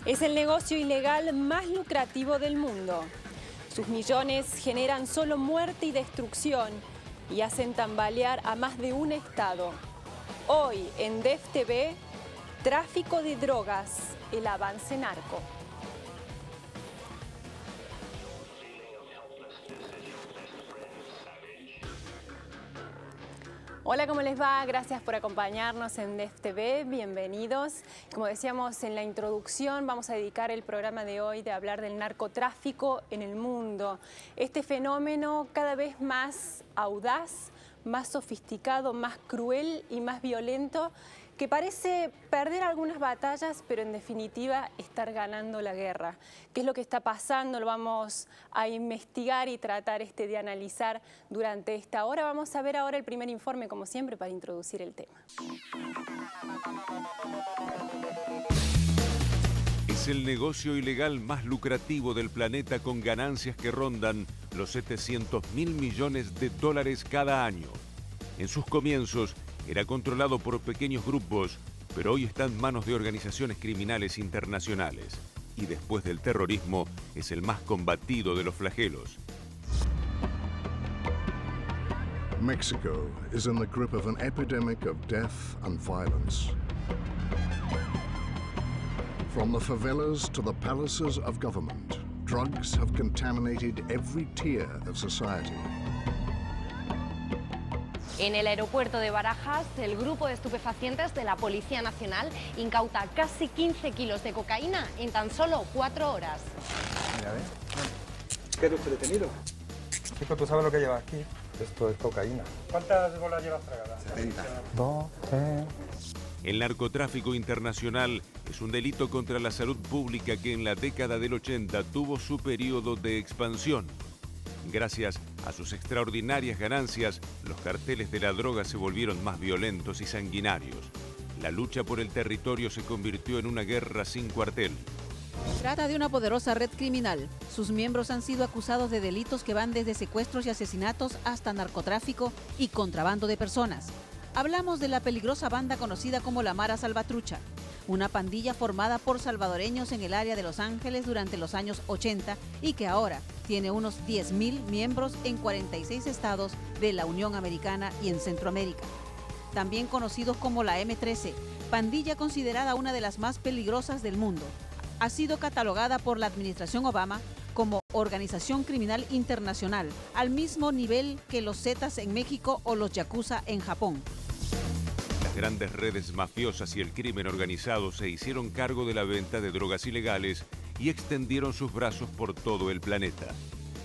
Es el negocio ilegal más lucrativo del mundo. Sus millones generan solo muerte y destrucción y hacen tambalear a más de un estado. Hoy en DEF TV, tráfico de drogas, el avance narco. Hola, ¿cómo les va? Gracias por acompañarnos en DEF TV, bienvenidos. Como decíamos en la introducción, vamos a dedicar el programa de hoy de hablar del narcotráfico en el mundo. Este fenómeno cada vez más audaz, más sofisticado, más cruel y más violento, que parece perder algunas batallas, pero en definitiva estar ganando la guerra. ¿Qué es lo que está pasando? Lo vamos a investigar y tratar de analizar durante esta hora. Vamos a ver ahora el primer informe, como siempre, para introducir el tema. Es el negocio ilegal más lucrativo del planeta, con ganancias que rondan los 700.000 millones de dólares cada año. En sus comienzos era controlado por pequeños grupos, pero hoy está en manos de organizaciones criminales internacionales. Y después del terrorismo, es el más combatido de los flagelos. Mexico is in the grip of an epidemic of death and violence. From the favelas to the palaces of government, drugs have contaminated every tier of society. En el aeropuerto de Barajas, el grupo de estupefacientes de la Policía Nacional incauta casi 15 kilos de cocaína en tan solo 4 horas. Mira, ¿ves? ¿Qué es usted detenido? Chico, ¿tú sabes lo que llevas aquí? Esto es cocaína. ¿Cuántas bolas llevas tragadas? 70. 12. El narcotráfico internacional es un delito contra la salud pública que en la década del 80 tuvo su periodo de expansión. Gracias a sus extraordinarias ganancias, los carteles de la droga se volvieron más violentos y sanguinarios. La lucha por el territorio se convirtió en una guerra sin cuartel. Trata de una poderosa red criminal. Sus miembros han sido acusados de delitos que van desde secuestros y asesinatos hasta narcotráfico y contrabando de personas. Hablamos de la peligrosa banda conocida como la Mara Salvatrucha, una pandilla formada por salvadoreños en el área de Los Ángeles durante los años 80 y que ahora tiene unos 10.000 miembros en 46 estados de la Unión Americana y en Centroamérica. También conocidos como la M13, pandilla considerada una de las más peligrosas del mundo. Ha sido catalogada por la administración Obama como organización criminal internacional, al mismo nivel que los Zetas en México o los Yakuza en Japón. Las grandes redes mafiosas y el crimen organizado se hicieron cargo de la venta de drogas ilegales y extendieron sus brazos por todo el planeta.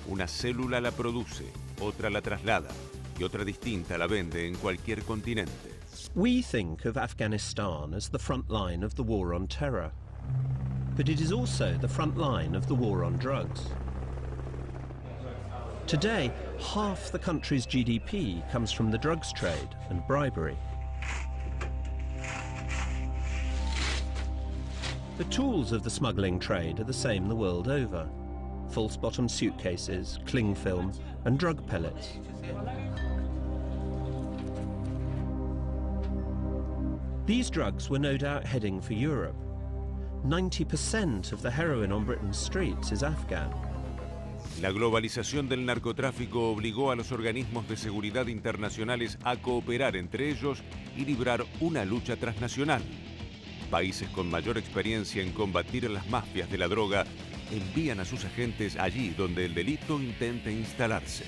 Una célula la produce, otra la traslada y otra distinta la vende en cualquier continente. We think of Afghanistan as the front line of the war on terror, but it is also the front line of the war on drugs. Today, half the country's GDP comes from the drugs trade and bribery. The tools of the smuggling trade are the same the world over: false-bottom suitcases, cling film, and drug pellets. These drugs were no doubt heading for Europe. 90% of the heroin on Britain's streets is Afghan. La globalización del narcotráfico obligó a los organismos de seguridad internacionales a cooperar entre ellos y librar una lucha transnacional. Países con mayor experiencia en combatir a las mafias de la droga envían a sus agentes allí donde el delito intenta instalarse.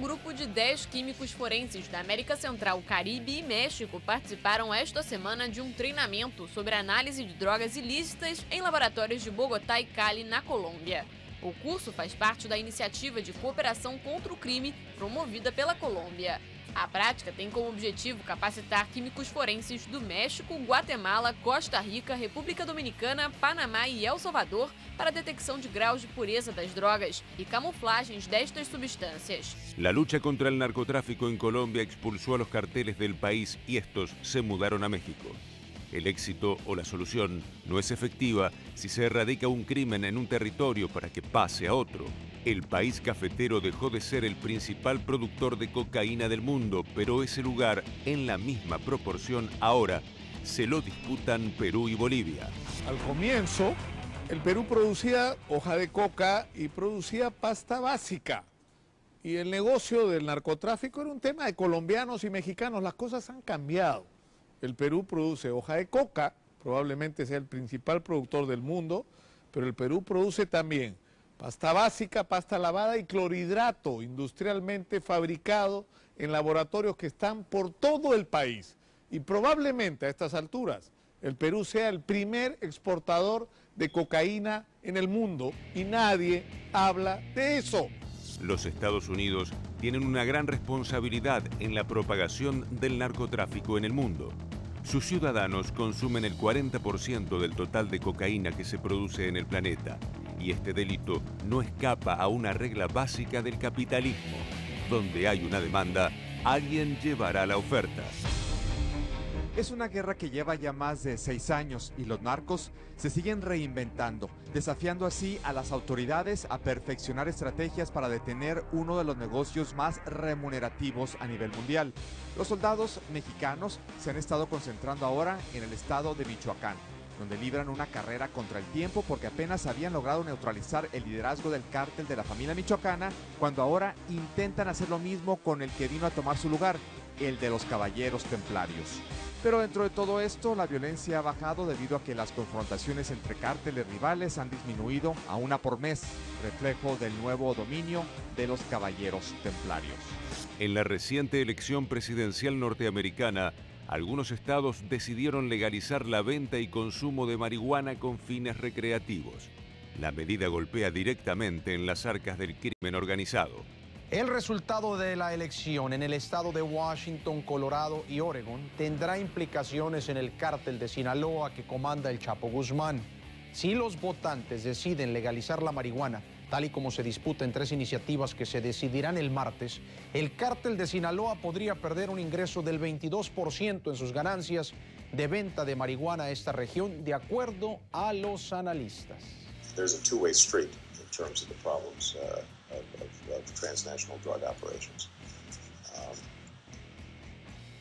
Grupo de 10 químicos forenses da América Central, Caribe e México participaram esta semana de treinamento sobre análise de drogas ilícitas em laboratórios de Bogotá e Cali, na Colômbia. O curso faz parte da iniciativa de cooperação contra o crime promovida pela Colômbia. A prática tem como objetivo capacitar químicos forenses do México, Guatemala, Costa Rica, República Dominicana, Panamá e El Salvador para a detecção de graus de pureza das drogas y camuflagens destas substancias. La lucha contra el narcotráfico en Colombia expulsó a los carteles del país y estos se mudaron a México. El éxito o la solución no es efectiva si se erradica un crimen en un territorio para que pase a otro. El país cafetero dejó de ser el principal productor de cocaína del mundo, pero ese lugar, en la misma proporción ahora, se lo disputan Perú y Bolivia. Al comienzo El Perú producía hoja de coca y producía pasta básica. Y el negocio del narcotráfico era un tema de colombianos y mexicanos. Las cosas han cambiado. El Perú produce hoja de coca, probablemente sea el principal productor del mundo, pero el Perú produce también pasta básica, pasta lavada y clorhidrato industrialmente fabricado en laboratorios que están por todo el país. Y probablemente a estas alturas el Perú sea el primer exportador de cocaína en el mundo y nadie habla de eso. Los Estados Unidos tienen una gran responsabilidad en la propagación del narcotráfico en el mundo. Sus ciudadanos consumen el 40% del total de cocaína que se produce en el planeta. Y este delito no escapa a una regla básica del capitalismo. Donde hay una demanda, alguien llevará la oferta. Es una guerra que lleva ya más de 6 años y los narcos se siguen reinventando, desafiando así a las autoridades a perfeccionar estrategias para detener uno de los negocios más remunerativos a nivel mundial. Los soldados mexicanos se han estado concentrando ahora en el estado de Michoacán, donde libran una carrera contra el tiempo porque apenas habían logrado neutralizar el liderazgo del cártel de la familia michoacana, cuando ahora intentan hacer lo mismo con el que vino a tomar su lugar, el de los caballeros templarios. Pero dentro de todo esto, la violencia ha bajado debido a que las confrontaciones entre cárteles rivales han disminuido a una por mes, reflejo del nuevo dominio de los caballeros templarios. En la reciente elección presidencial norteamericana, algunos estados decidieron legalizar la venta y consumo de marihuana con fines recreativos. La medida golpea directamente en las arcas del crimen organizado. El resultado de la elección en el estado de Washington, Colorado y Oregon tendrá implicaciones en el cártel de Sinaloa que comanda el Chapo Guzmán. Si los votantes deciden legalizar la marihuana, tal y como se disputa en 3 iniciativas que se decidirán el martes, el cártel de Sinaloa podría perder un ingreso del 22% en sus ganancias de venta de marihuana a esta región, de acuerdo a los analistas. There's a two-way street in terms of the problems of transnational drug operations.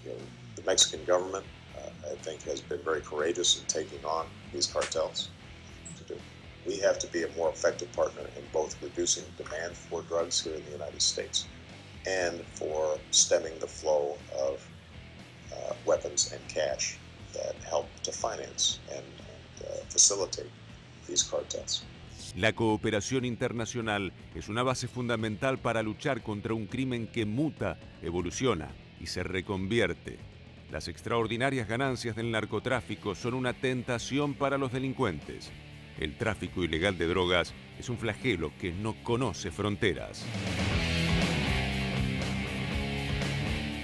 The Mexican government, I think, has been very courageous in taking on these cartels. We have to be a more effective partner in both reducing demand for drugs here in the United States and for stemming the flow of weapons and cash that help to finance and facilitate these cartels. La cooperación internacional es una base fundamental para luchar contra un crimen que muta, evoluciona y se reconvierte. Las extraordinarias ganancias del narcotráfico son una tentación para los delincuentes. El tráfico ilegal de drogas es un flagelo que no conoce fronteras.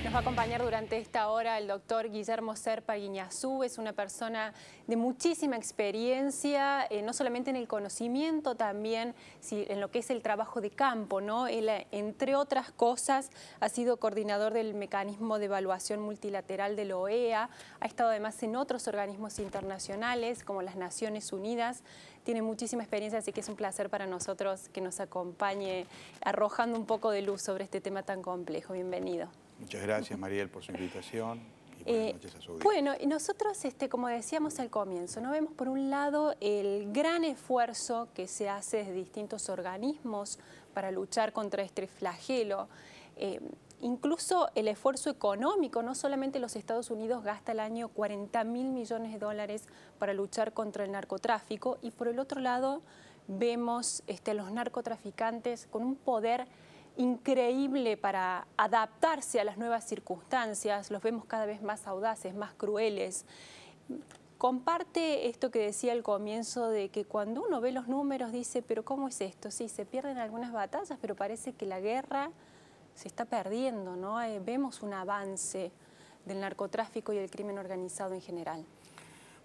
Nos va a acompañar durante esta hora el doctor Guillermo Serpa Guiñazú. Es una persona de muchísima experiencia, no solamente en el conocimiento, también en lo que es el trabajo de campo, ¿no? Él, entre otras cosas, ha sido coordinador del mecanismo de evaluación multilateral de la OEA, ha estado además en otros organismos internacionales como las Naciones Unidas. Tiene muchísima experiencia, así que es un placer para nosotros que nos acompañe arrojando un poco de luz sobre este tema tan complejo. Bienvenido. Muchas gracias, Mariel, por su invitación y buenas noches a su audiencia. Bueno, y nosotros, como decíamos al comienzo, ¿no? Vemos por un lado el gran esfuerzo que se hace desde distintos organismos para luchar contra este flagelo. Incluso el esfuerzo económico, no solamente los Estados Unidos gasta al año 40.000 millones de dólares para luchar contra el narcotráfico, y por el otro lado vemos a los narcotraficantes con un poder increíble para adaptarse a las nuevas circunstancias. Los vemos cada vez más audaces, más crueles. Comparte esto que decía al comienzo de que cuando uno ve los números dice, pero ¿cómo es esto? Sí, se pierden algunas batallas, pero parece que la guerra se está perdiendo, ¿no? Vemos un avance del narcotráfico y el crimen organizado en general.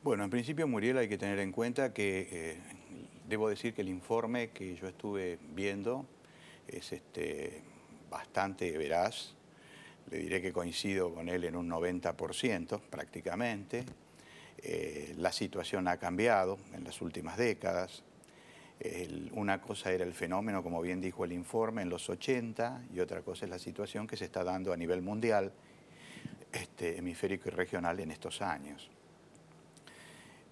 Bueno, en principio, Muriel, hay que tener en cuenta que debo decir que el informe que yo estuve viendo es bastante veraz. Le diré que coincido con él en un 90% prácticamente. La situación ha cambiado en las últimas décadas. Una cosa era el fenómeno, como bien dijo el informe, en los 80, y otra cosa es la situación que se está dando a nivel mundial, hemisférico y regional en estos años.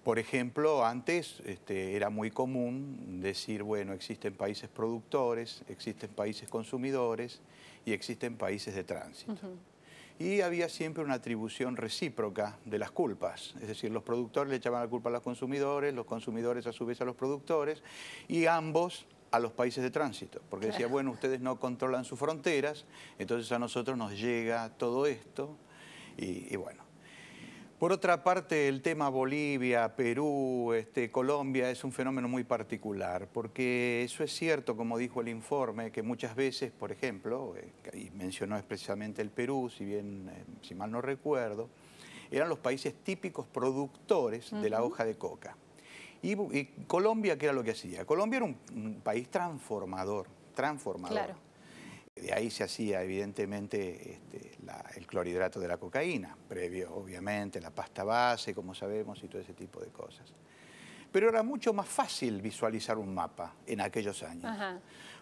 Por ejemplo, antes era muy común decir, bueno, existen países productores, existen países consumidores y existen países de tránsito. Y había siempre una atribución recíproca de las culpas, es decir, los productores le echaban la culpa a los consumidores a su vez a los productores y ambos a los países de tránsito, porque decía, bueno, ustedes no controlan sus fronteras, entonces a nosotros nos llega todo esto y bueno. Por otra parte, el tema Bolivia, Perú, Colombia es un fenómeno muy particular, porque eso es cierto, como dijo el informe, que muchas veces, por ejemplo, y mencionó expresamente el Perú, si bien, si mal no recuerdo, eran los países típicos productores de la hoja de coca. Y Colombia, ¿qué era lo que hacía? Colombia era un país transformador. Claro. De ahí se hacía evidentemente el clorhidrato de la cocaína, previo obviamente la pasta base, como sabemos, y todo ese tipo de cosas. Pero era mucho más fácil visualizar un mapa en aquellos años.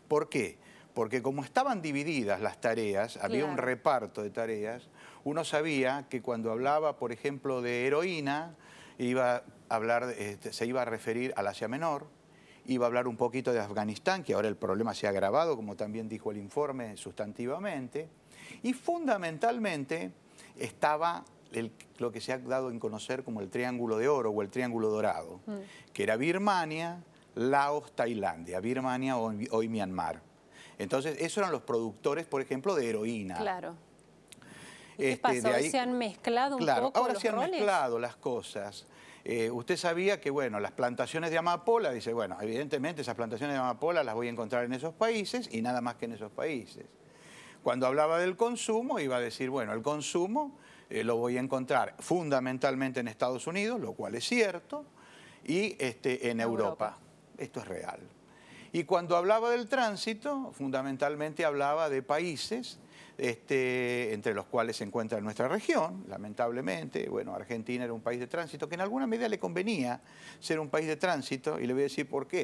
¿Por qué? Porque como estaban divididas las tareas, había un reparto de tareas, uno sabía que cuando hablaba, por ejemplo, de heroína, iba a hablar, se iba a referir al Asia Menor, iba a hablar un poquito de Afganistán, que ahora el problema se ha agravado, como también dijo el informe sustantivamente, y fundamentalmente estaba lo que se ha dado en conocer como el Triángulo de Oro o el Triángulo Dorado, que era Birmania, Laos, Tailandia, Birmania hoy Myanmar. Entonces, esos eran los productores, por ejemplo, de heroína. Claro. ¿Qué pasó? De ahí, ¿Se han mezclado un poco ahora los se han roles? mezclado las cosas. Usted sabía que, bueno, las plantaciones de amapola, dice, bueno, evidentemente esas plantaciones de amapola las voy a encontrar en esos países y nada más que en esos países. Cuando hablaba del consumo, iba a decir, bueno, el consumo lo voy a encontrar fundamentalmente en Estados Unidos, lo cual es cierto, y en Europa. Esto es real. Y cuando hablaba del tránsito, fundamentalmente hablaba de países entre los cuales se encuentra nuestra región, lamentablemente. Bueno, Argentina era un país de tránsito que en alguna medida le convenía ser un país de tránsito, y le voy a decir por qué.